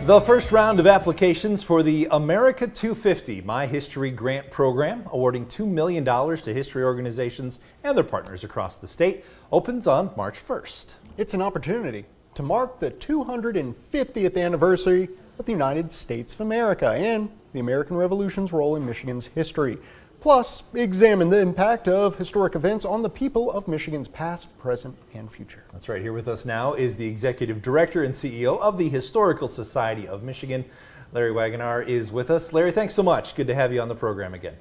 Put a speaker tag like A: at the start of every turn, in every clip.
A: The first round of applications for the America 250 My History Grant Program, awarding $2 million to history organizations and their partners across the state, opens on March 1st.
B: It's an opportunity to mark the 250th anniversary of the United States of America and the American Revolution's role in Michigan's history. Plus, examine the impact of historic events on the people of Michigan's past, present, and future.
A: That's right. Here with us now is the Executive Director and CEO of the Historical Society of Michigan. Larry Wagenaar is with us. Larry, thanks so much. Good to have you on the program again.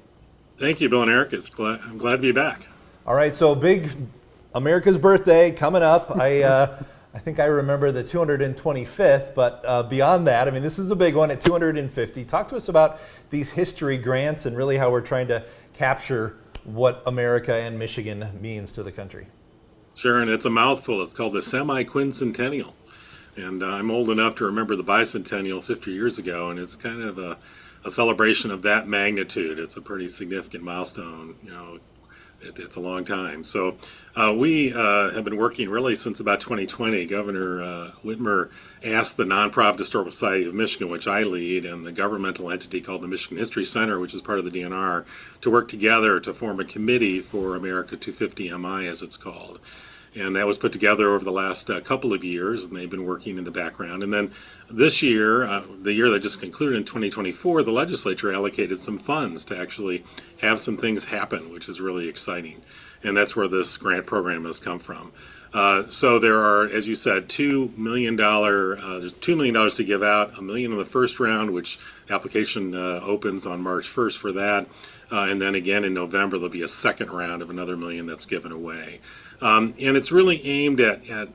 C: Thank you, Bill and Eric. I'm glad to be back.
A: All right, so big America's birthday coming up. I think I remember the 225th, but beyond that, I mean, this is a big one at 250. Talk to us about these history grants and really how we're trying to capture what America and Michigan means to the country.
C: Sure, and it's a mouthful. It's called the semi-quincentennial. And I'm old enough to remember the bicentennial 50 years ago, and it's kind of a celebration of that magnitude. It's a pretty significant milestone, you know. It's a long time. So we have been working really since about 2020. Governor Whitmer asked the Nonprofit Historical Society of Michigan, which I lead, and the governmental entity called the Michigan History Center, which is part of the DNR, to work together to form a committee for America 250 MI, as it's called. And that was put together over the last couple of years, and they've been working in the background. And then this year, the year that just concluded in 2024, the legislature allocated some funds to actually have some things happen, which is really exciting. And that's where this grant program has come from. So there are, as you said, $2 million. There's $2 million to give out, $1 million in the first round, which application opens on March 1st for that. And then again in November, there'll be a second round of another $1 million that's given away. And it's really aimed at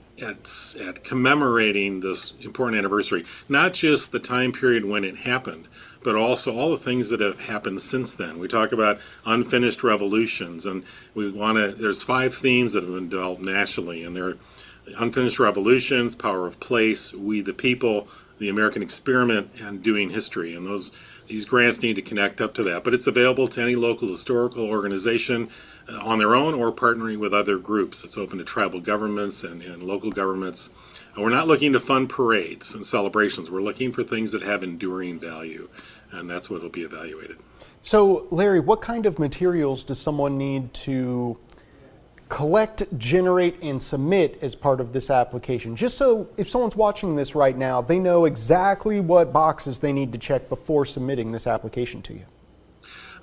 C: commemorating this important anniversary, not just the time period when it happened, but also all the things that have happened since then. We talk about unfinished revolutions, and there's 5 themes that have been developed nationally, and they're unfinished revolutions, power of place, we the people, the American experiment, and doing history. And these grants need to connect up to that. But it's available to any local historical organization on their own or partnering with other groups. It's open to tribal governments and local governments. And we're not looking to fund parades and celebrations. We're looking for things that have enduring value, and that's what will be evaluated.
B: So, Larry, what kind of materials does someone need to collect, generate, and submit as part of this application? Just so if someone's watching this right now, they know exactly what boxes they need to check before submitting this application to you.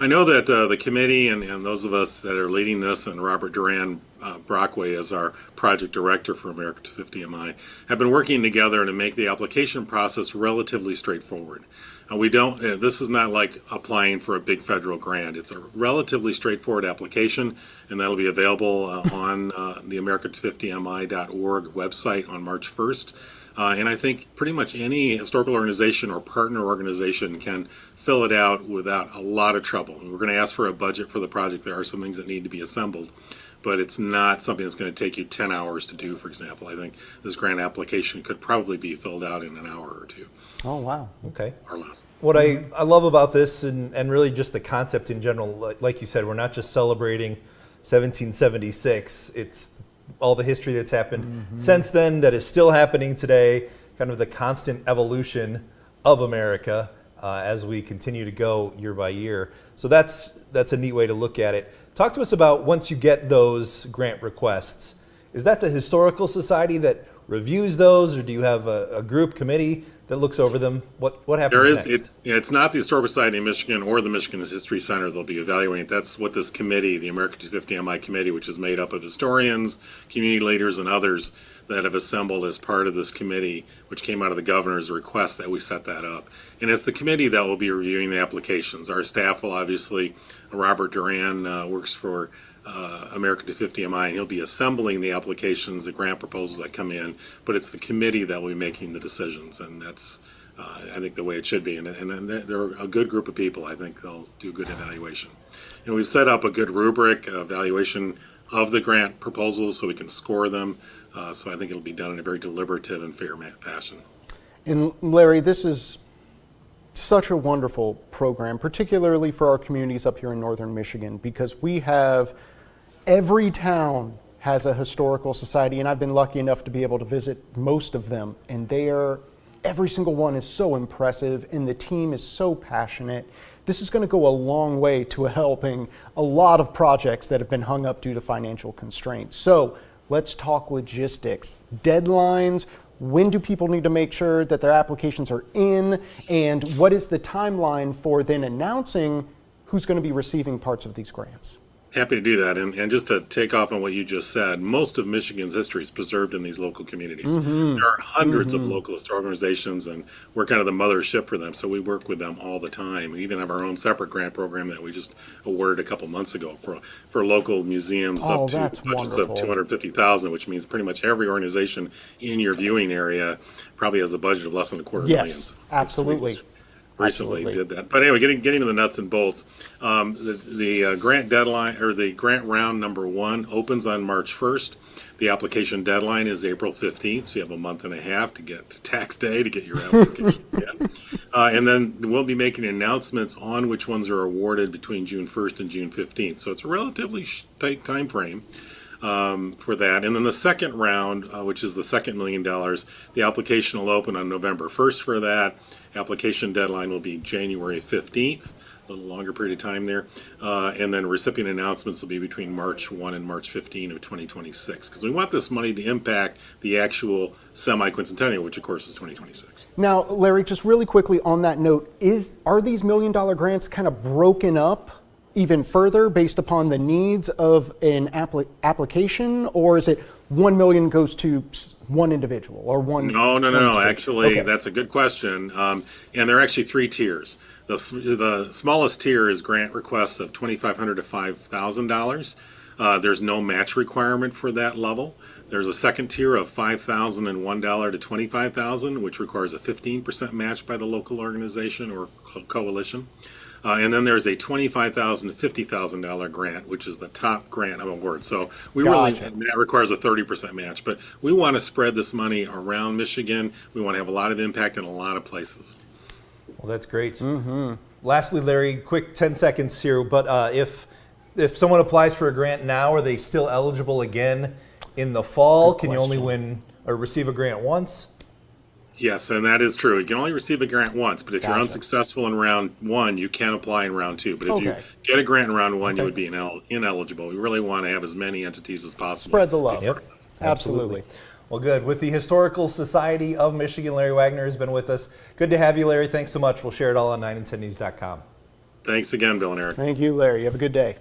C: I know that the committee and those of us that are leading this, and Robert Duran Brockway as our project director for America 250 MI, have been working together to make the application process relatively straightforward. This is not like applying for a big federal grant. It's a relatively straightforward application, and that'll be available on the america250mi.org website on March 1st. And I think pretty much any historical organization or partner organization can fill it out without a lot of trouble. We're going to ask for a budget for the project. There are some things that need to be assembled, but it's not something that's going to take you 10 hours to do, for example. I think this grant application could probably be filled out in an hour or two.
B: Oh, wow.
A: Okay.
C: Or less.
A: What I love about this and really just the concept in general, like you said, we're not just celebrating 1776. It's all the history that's happened since then that is still happening today, kind of the constant evolution of America as we continue to go year by year. So that's a neat way to look at it. Talk to us about once you get those grant requests. Is that the Historical Society that reviews those, or do you have a group committee that looks over them? What happens next?
C: It's not the Historical Society of Michigan or the Michigan History Center they'll be evaluating. That's what this committee, the America 250 MI committee, which is made up of historians, community leaders, and others that have assembled as part of this committee, which came out of the governor's request that we set that up. And it's the committee that will be reviewing the applications. Our staff will obviously, Robert Duran works for America 250 MI, and he'll be assembling the applications, the grant proposals that come in, but it's the committee that will be making the decisions, and that's, I think, the way it should be. And they're a good group of people. I think they'll do good evaluation. And we've set up a good rubric evaluation of the grant proposals so we can score them. So I think it'll be done in a very deliberative and fair fashion.
B: And Larry, this is such a wonderful program, particularly for our communities up here in northern Michigan, because we have every town has a historical society, and I've been lucky enough to be able to visit most of them, and they are every single one is so impressive, and the team is so passionate. This is going to go a long way to helping a lot of projects that have been hung up due to financial constraints. So let's talk logistics, deadlines. When do people need to make sure that their applications are in? And what is the timeline for then announcing who's going to be receiving parts of these grants?
C: Happy to do that. And just to take off on what you just said, most of Michigan's history is preserved in these local communities. There are hundreds of localist organizations, and we're kind of the mothership for them. So we work with them all the time. We even have our own separate grant program that we just awarded a couple months ago for local museums up to budgets
B: wonderful.
C: of $250,000, which means pretty much every organization in your viewing area probably has a budget of less than $250,000.
B: Yes, absolutely.
C: Recently did that. But anyway, getting to the nuts and bolts, the grant deadline, or the grant round number 1, opens on March 1st. The application deadline is April 15th, so you have a month and a half to get to tax day to get your applications in. And then we'll be making announcements on which ones are awarded between June 1st and June 15th. So it's a relatively tight time frame for that. And then the second round, which is the second $1 million, the application will open on November 1st for that. Application deadline will be January 15th, a little longer period of time there. And then recipient announcements will be between March 1 and March 15 of 2026, because we want this money to impact the actual semi-quincentennial, which of course is 2026.
B: Now, Larry, just really quickly on that note, are these $1 million grants kind of broken up even further based upon the needs of an application, or is it 1 million goes to one individual or one?
C: No. Actually, that's a good question. And there are actually 3 tiers. The smallest tier is grant requests of $2,500 to $5,000. There's no match requirement for that level. There's a second tier of $5,001 to $25,000, which requires a 15% match by the local organization or coalition. And then there's a $25,000 to $50,000 grant, which is the top grant award. So that requires a 30% match. But we want to spread this money around Michigan. We want to have a lot of impact in a lot of places.
A: Well, that's great. Lastly, Larry, quick 10 seconds here. But if someone applies for a grant now, are they still eligible again in the fall? Can you only win or receive a grant once?
C: Yes, and that is true. You can only receive a grant once, but if you're unsuccessful in round 1, you can apply in round 2. But if you get a grant in round 1, you would be ineligible. We really want to have as many entities as possible.
B: Spread the love.
A: Yep,
B: Absolutely.
A: Well, good. With the Historical Society of Michigan, Larry Wagenaar has been with us. Good to have you, Larry. Thanks so much. We'll share it all on 9and10news.com.
C: Thanks again, Bill and Eric.
B: Thank you, Larry. Have a good day.